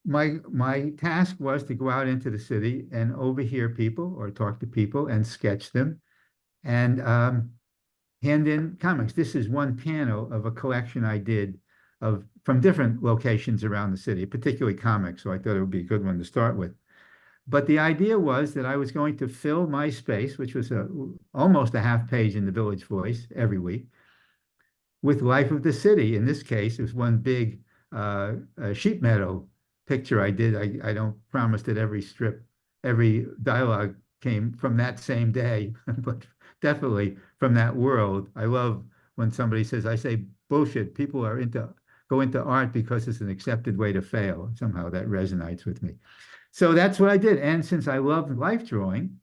my task was to go out into the city and overhear people or talk to people and sketch them and hand in comics. This is one panel of a collection I did of from different locations around the city, particularly comics. So I thought it would be a good one to start with. But the idea was that I was going to fill my space, which was almost a half page in the Village Voice every week, with life of the city. In this case, it was one big sheep meadow picture I did. I don't promise that every strip, every dialogue came from that same day, but definitely from that world. I love when somebody says, I say bullshit. People are go into art because it's an accepted way to fail. Somehow that resonates with me. So that's what I did. And since I loved life drawing,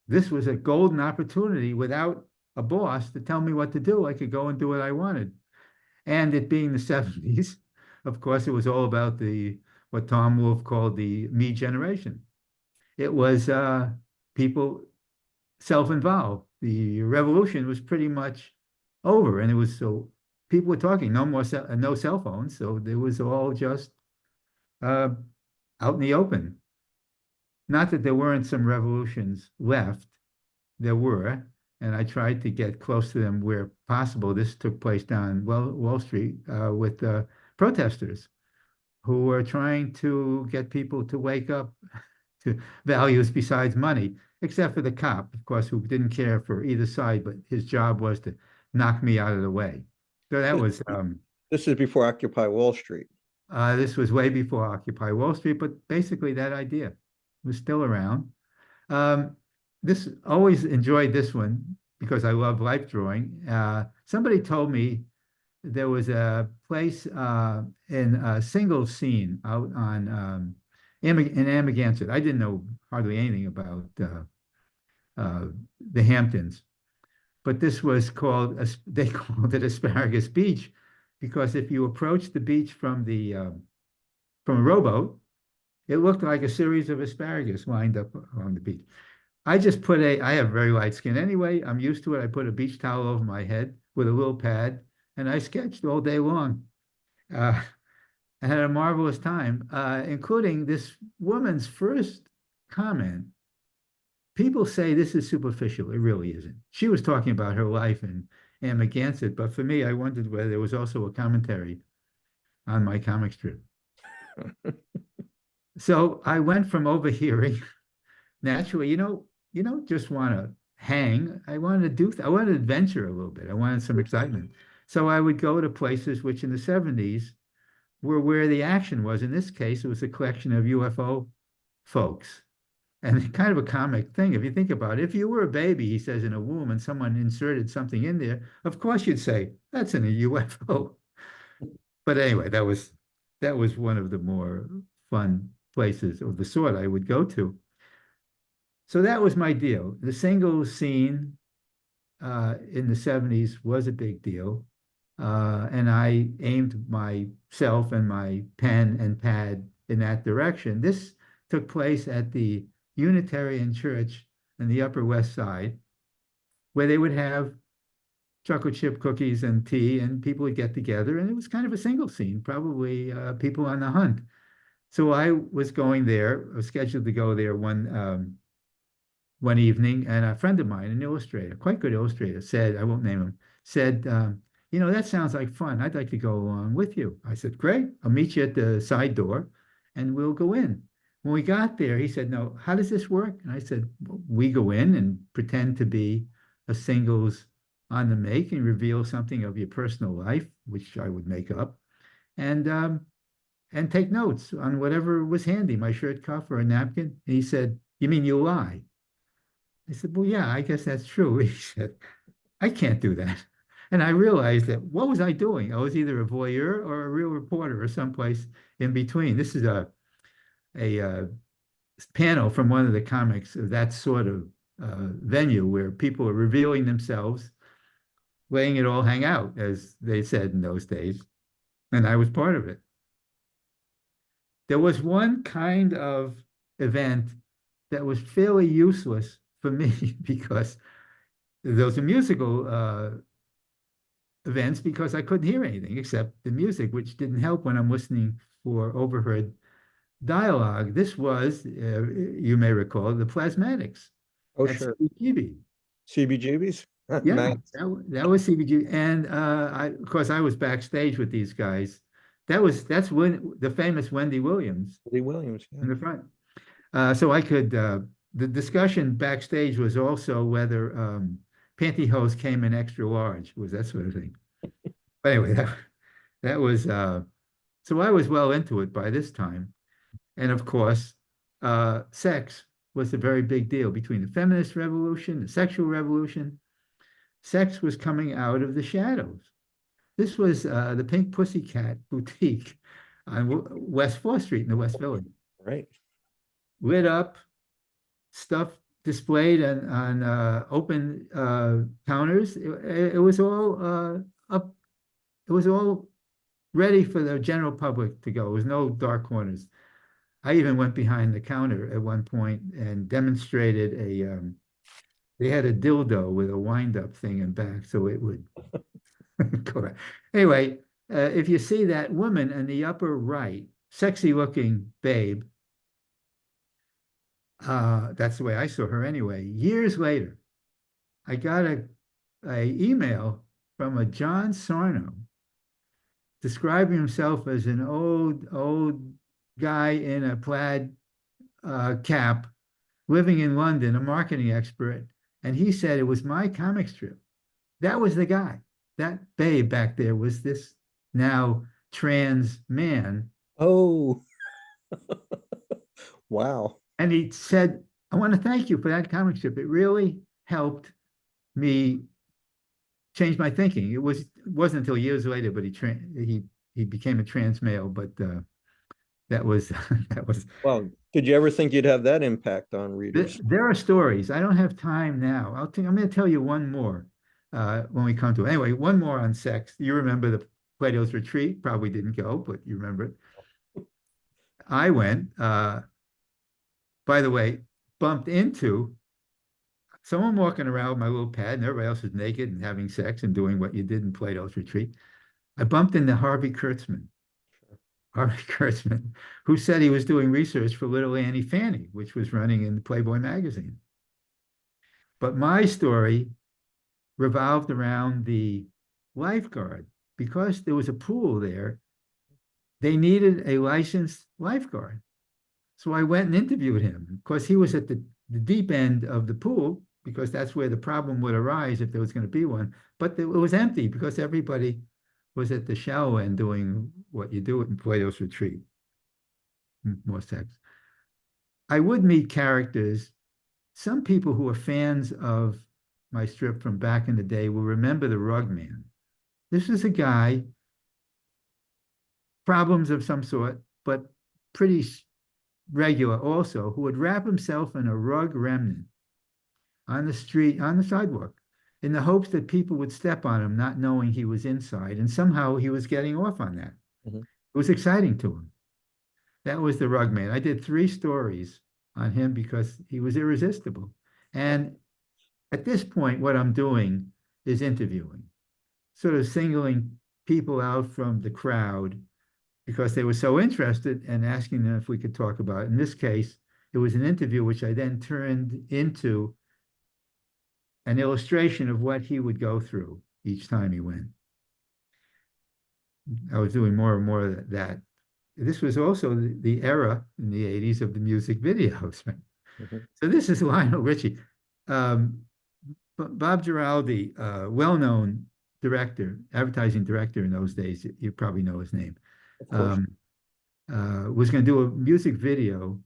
this was a golden opportunity without a boss to tell me what to do. I could go and do what I wanted. And it being the 70s, of course, it was all about the what Tom Wolfe called the me generation. It was people self-involved. The revolution was pretty much over, and it was so people were talking. No cell phones, so it was all just uh, out in the open. Not that there weren't some revolutions left, there were, and I tried to get close to them where possible. This took place down Wall Street with protesters who were trying to get people to wake up to values besides money, except for the cop, of course, who didn't care for either side, but his job was to knock me out of the way. So that This, was this is before Occupy Wall Street. this was way before Occupy Wall Street, but basically that idea was still around. Um, this always enjoyed this one because I love life drawing. Somebody told me there was a place in a single scene out on in Amagansett. I didn't know hardly anything about uh, the Hamptons, but this was called they called it Asparagus Beach because if you approach the beach from a rowboat, it looked like a series of asparagus lined up along the beach. I have very light skin anyway. I'm used to it. I put a beach towel over my head with a little pad and I sketched all day long. Uh, I had a marvelous time, including this woman's first comment. People say this is superficial. It really isn't. She was talking about her life in Amagansett, but for me, I wondered whether there was also a commentary on my comic strip. So I went from overhearing naturally, you don't just want to hang. I wanted to adventure a little bit. I wanted some excitement. So I would go to places which in the 70s were where the action was. In this case, it was a collection of UFO folks. And kind of a comic thing, if you think about it. If you were a baby, he says, in a womb and someone inserted something in there, of course you'd say, that's in a UFO. But anyway, that was one of the more fun places of the sort I would go to. So that was my deal. The single scene in the 70s was a big deal. And I aimed myself and my pen and pad in that direction. This took place at the Unitarian Church in the Upper West Side, where they would have chocolate chip cookies and tea, and people would get together. And it was kind of a single scene, probably people on the hunt. So I was going there, I was scheduled to go there one evening, and a friend of mine, an illustrator, quite good illustrator, said, I won't name him, said, that sounds like fun. I'd like to go along with you. I said, great, I'll meet you at the side door and we'll go in. When we got there, he said, no, how does this work? And I said, well, we go in and pretend to be a singles on the make and reveal something of your personal life, which I would make up, and take notes on whatever was handy, my shirt cuff or a napkin. And he said, you mean you lie? I said, well, yeah, I guess that's true. He said, I can't do that. And I realized that what was I doing? I was either a voyeur or a real reporter or someplace in between. This is a panel from one of the comics of that sort of venue where people are revealing themselves, letting it all hang out, as they said in those days. And I was part of it. There was one kind of event that was fairly useless for me because those are musical events because I couldn't hear anything except the music, which didn't help when I'm listening for overheard dialogue. This was, you may recall, the Plasmatics Oh, at sure. CBGB. CBGBs? Yeah, Max. that was CBG, and of course, I was backstage with these guys. That's when the famous Wendy Williams Lee Williams, yeah. in the front. So I could the discussion backstage was also whether pantyhose came in extra large, was that sort of thing. But anyway, that was so I was well into it by this time, and of course, sex was a very big deal between the feminist revolution, the sexual revolution. Sex was coming out of the shadows. This was the Pink Pussycat boutique on West 4th Street in the West Village. Right. Lit up, stuff displayed on open counters. It was all up. It was all ready for the general public to go. There was no dark corners. I even went behind the counter at one point and demonstrated a. They had a dildo with a wind-up thing in back, so it would go back. Anyway, if you see that woman in the upper right, sexy-looking babe, that's the way I saw her anyway. Years later, I got a email from a John Sarno describing himself as an old guy in a plaid cap living in London, a marketing expert. And he said it was my comic strip. That was the guy. That babe back there was this now trans man. Oh, wow. And he said, I want to thank you for that comic strip. It really helped me change my thinking. Wasn't until years later, but he became a trans male. But that was that was. Well, did you ever think you'd have that impact on readers? There are stories. I don't have time now. I'm going to tell you one more when we come to it. Anyway, one more on sex. You remember the Plato's Retreat? Probably didn't go, but you remember it. I went. By the way, bumped into someone walking around with my little pad, and everybody else is naked and having sex and doing what you did in Plato's Retreat. I bumped into Harvey Kurtzman. Harvey Kurtzman, who said he was doing research for Little Annie Fanny, which was running in Playboy magazine. But my story revolved around the lifeguard. Because there was a pool there, they needed a licensed lifeguard. So I went and interviewed him. Of course, he was at the deep end of the pool because that's where the problem would arise if there was going to be one. But it was empty because everybody was at the shallow end doing what you do in Plato's Retreat. More sex. I would meet characters. Some people who are fans of my strip from back in the day will remember the Rug Man. This is a guy, problems of some sort, but pretty regular also, who would wrap himself in a rug remnant on the street, on the sidewalk, in the hopes that people would step on him, not knowing he was inside. And somehow he was getting off on that. Mhm. It was exciting to him. That was the Rug Man. I did 3 stories on him because he was irresistible. And at this point, what I'm doing is interviewing, sort of singling people out from the crowd because they were so interested and asking them if we could talk about it. In this case, it was an interview which I then turned into an illustration of what he would go through each time he went. I was doing more and more of that. This was also the era in the 80s of the music videos. Right? Mhm. So this is Lionel Richie. Bob Giraldi, well-known director, advertising director in those days, you probably know his name, Of course. was going to do a music video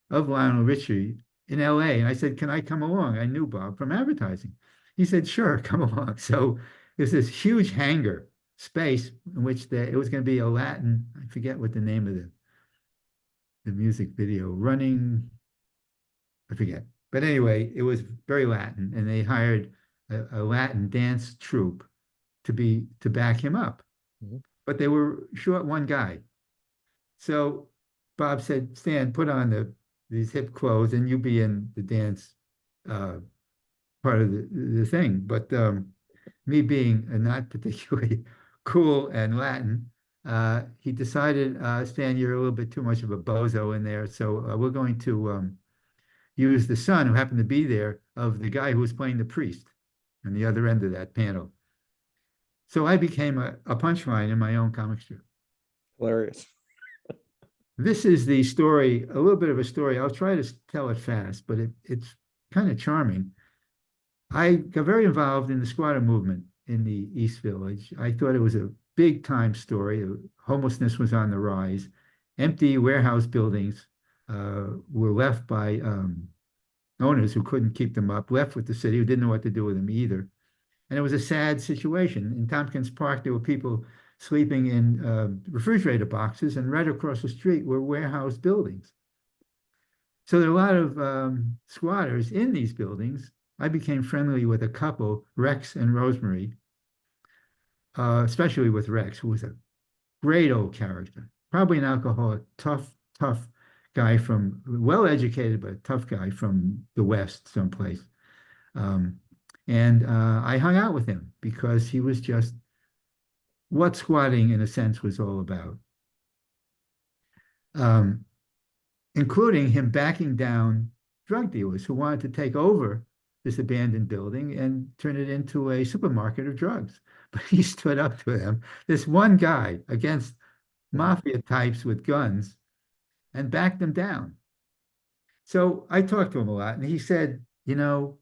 of Lionel Richie in LA. And I said, can I come along? I knew Bob from advertising. He said, sure, come along. So there's this huge hangar space in which it was going to be a Latin, I forget what the name of the music video, running, I forget. But anyway, it was very Latin, and they hired a Latin dance troupe to back him up. Mhm. But they were short one guy. So Bob said, Stan, put on these hip clothes and you be in the dance part of the thing. But me being not particularly cool and Latin, he decided, Stan, you're a little bit too much of a bozo in there, so we're going to use the son who happened to be there of the guy who was playing the priest on the other end of that panel. So I became a punchline in my own comic strip. Hilarious. This is the story, a little bit of a story. I'll try to tell it fast, but it's kind of charming. I got very involved in the squatter movement in the East Village. I thought it was a big time story. Homelessness was on the rise. Empty warehouse buildings were left by owners who couldn't keep them up, left with the city, who didn't know what to do with them either. And it was a sad situation. In Tompkins Park, there were people sleeping in refrigerator boxes, and right across the street were warehouse buildings. So there are a lot of squatters in these buildings. I became friendly with a couple, Rex and Rosemary, especially with Rex, who was a great old character, probably an alcoholic, tough guy from, well-educated, but tough guy from the West someplace. And I hung out with him because he was just what squatting, in a sense, was all about, including him backing down drug dealers who wanted to take over this abandoned building and turn it into a supermarket of drugs. But he stood up to them, this one guy, against mafia types with guns, and backed them down. So I talked to him a lot, and he said, you know,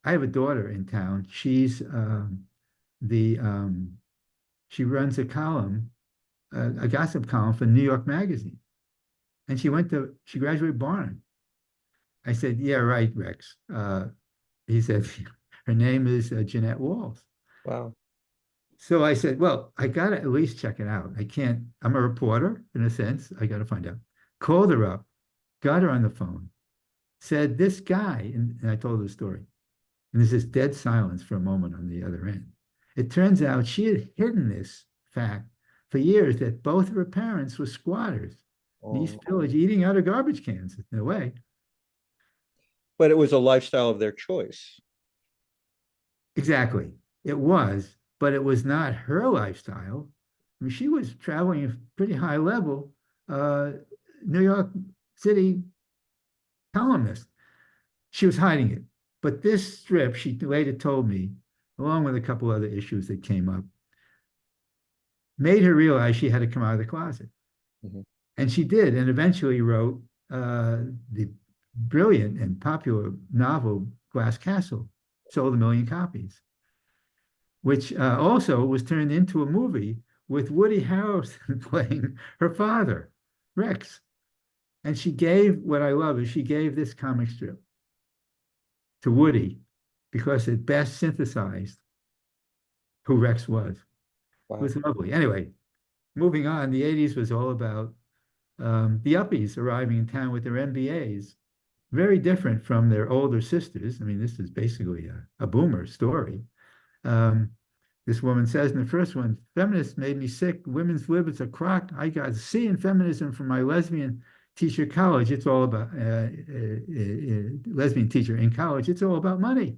I have a daughter in town. The she runs a column, a gossip column for New York Magazine, and she graduated Barnum. I said, yeah, right, Rex. He said, her name is Jeanette Walls. Wow. So I said, well, I got to at least check it out. I'm a reporter in a sense. I got to find out. Called her up, got her on the phone, said, this guy, and I told her the story. And there's this dead silence for a moment on the other end. It turns out she had hidden this fact for years, that both of her parents were squatters in East Village, eating out of garbage cans in a way. But it was a lifestyle of their choice. Exactly. It was, but it was not her lifestyle. I mean, she was traveling at a pretty high level, New York City columnist. She was hiding it. But this strip, she later told me, along with a couple other issues that came up, made her realize she had to come out of the closet. Mm-hmm. And she did, and eventually wrote the brilliant and popular novel Glass Castle, sold 1 million copies, which also was turned into a movie with Woody Harrelson playing her father, Rex. And she gave, what I love is she gave this comic strip to Woody because it best synthesized who Rex was. Wow. It was lovely. Anyway, moving on, the 80s was all about the uppies arriving in town with their MBAs, very different from their older sisters. I mean, this is basically a boomer story. This woman says in the first one, feminists made me sick. Women's lib is a crock. I got a C in feminism from my lesbian teacher college. It's all about lesbian teacher in college. It's all about money.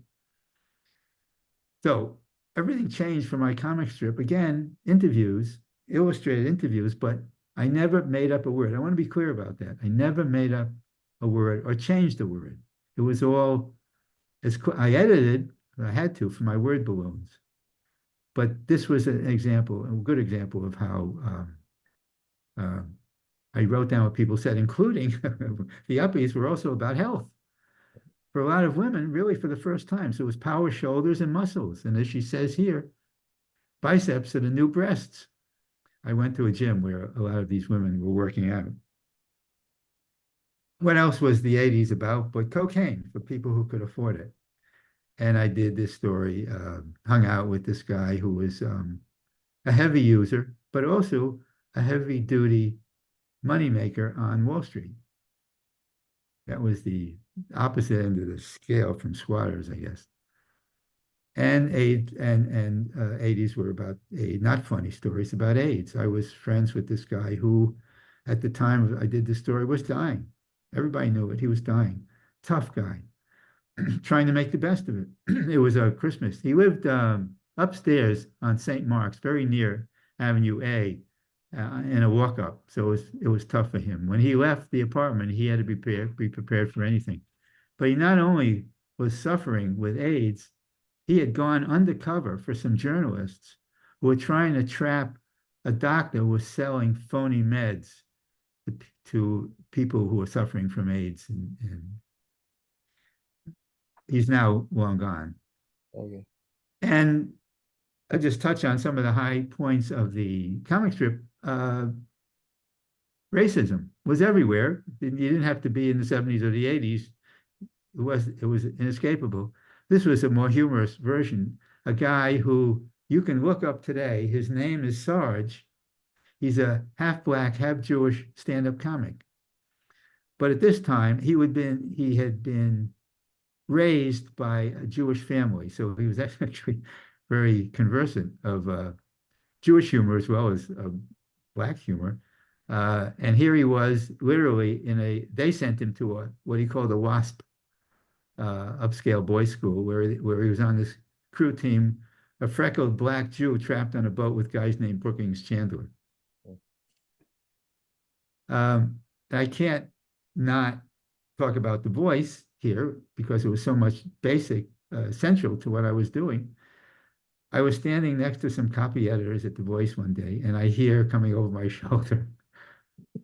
So everything changed for my comic strip. Again, interviews, illustrated interviews, but I never made up a word. I want to be clear about that. I never made up a word or changed a word. It was all, I edited, I had to, for my word balloons. But this was an example, a good example of how I wrote down what people said, including the uppies were also about health. For a lot of women, really for the first time. So it was power, shoulders, and muscles. And as she says here, biceps are the new breasts. I went to a gym where a lot of these women were working out. What else was the 80s about but cocaine for people who could afford it? And I did this story, hung out with this guy who was a heavy user, but also a heavy-duty moneymaker on Wall Street. That was the opposite end of the scale from squatters, I guess. And 80s were about AIDS, not funny stories, about AIDS. I was friends with this guy who, at the time I did this story, was dying. Everybody knew it. He was dying. Tough guy, trying to make the best of it. It was Christmas. He lived upstairs on St. Mark's, very near Avenue A, in a walk-up. So it was tough for him. When he left the apartment, he had to be prepared for anything. But he not only was suffering with AIDS, he had gone undercover for some journalists who were trying to trap a doctor who was selling phony meds to people who were suffering from AIDS. And he's now long gone. Okay. And I'll just touch on some of the high points of the comic strip. Racism was everywhere. You didn't have to be in the 70s or the 80s. It was inescapable. This was a more humorous version. A guy who you can look up today. His name is Sarge. He's a half black, half Jewish stand-up comic. But at this time, he had been raised by a Jewish family, so he was actually very conversant of Jewish humor as well as black humor. And here he was literally they sent him to what he called a WASP upscale boys school where he was on this crew team, a freckled black Jew trapped on a boat with guys named Brookings Chandler. I can't not talk about The Voice here because it was so much central to what I was doing. I was standing next to some copy editors at The Voice one day, and I hear coming over my shoulder,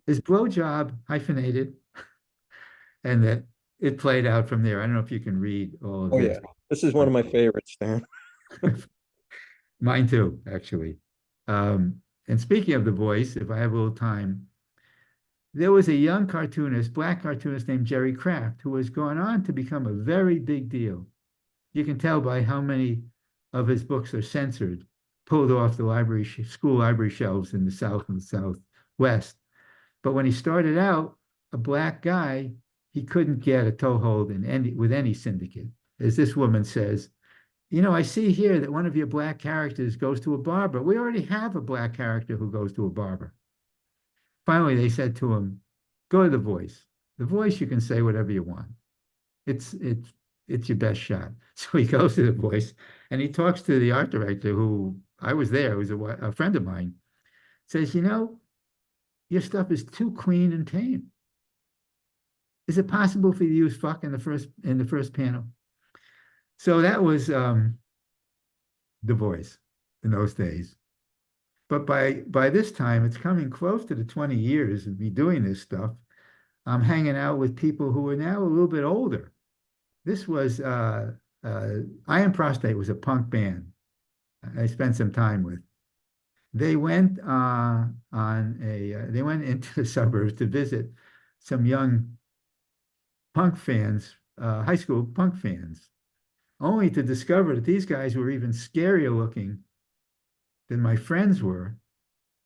"Is blowjob hyphenated?" And that it played out from there. I don't know if you can read all of Oh this. yeah, this is one of my favorites, Stan. Mine too, actually. And speaking of The Voice, if I have a little time, there was a young cartoonist, black cartoonist named Jerry Kraft, who has gone on to become a very big deal. You can tell by how many of his books are censored, pulled off the school library shelves in the South and the Southwest. But when he started out, a black guy, he couldn't get a toehold with any syndicate. As this woman says, I see here that one of your black characters goes to a barber. We already have a black character who goes to a barber. Finally, they said to him, go to The Voice. The Voice, you can say whatever you want. It's your best shot. So he goes to The Voice and he talks to the art director who I was there, who was a friend of mine, says, your stuff is too clean and tame. Is it possible for you to use fuck in the first panel? So that was The Voice in those days. But by this time, it's coming close to the 20 years of me doing this stuff. I'm hanging out with people who are now a little bit older. This was Iron Prostate was a punk band I spent some time with. They went they went into the suburbs to visit some young punk fans, high school punk fans, only to discover that these guys were even scarier looking than my friends were,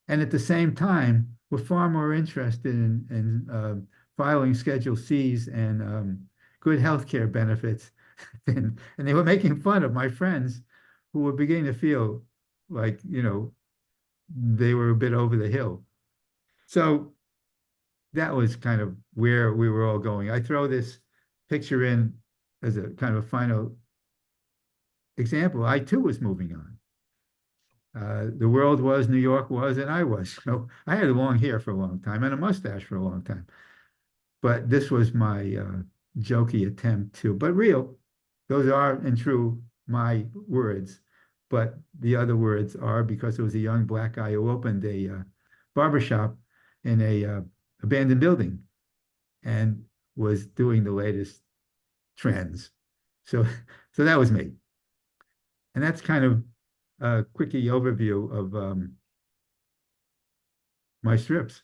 and at the same time were far more interested in filing Schedule Cs and good health care benefits. And they were making fun of my friends who were beginning to feel like, they were a bit over the hill. So that was kind of where we were all going. I throw this picture in as a kind of a final example. I too was moving on. The world was, New York was, and I was. So I had long hair for a long time and a mustache for a long time. But this was my jokey attempt but real. Those are, and true, my words. But the other words are because it was a young black guy who opened a barbershop in a abandoned building and was doing the latest trends. So, so that was me. And that's kind of a quickie overview of my strips.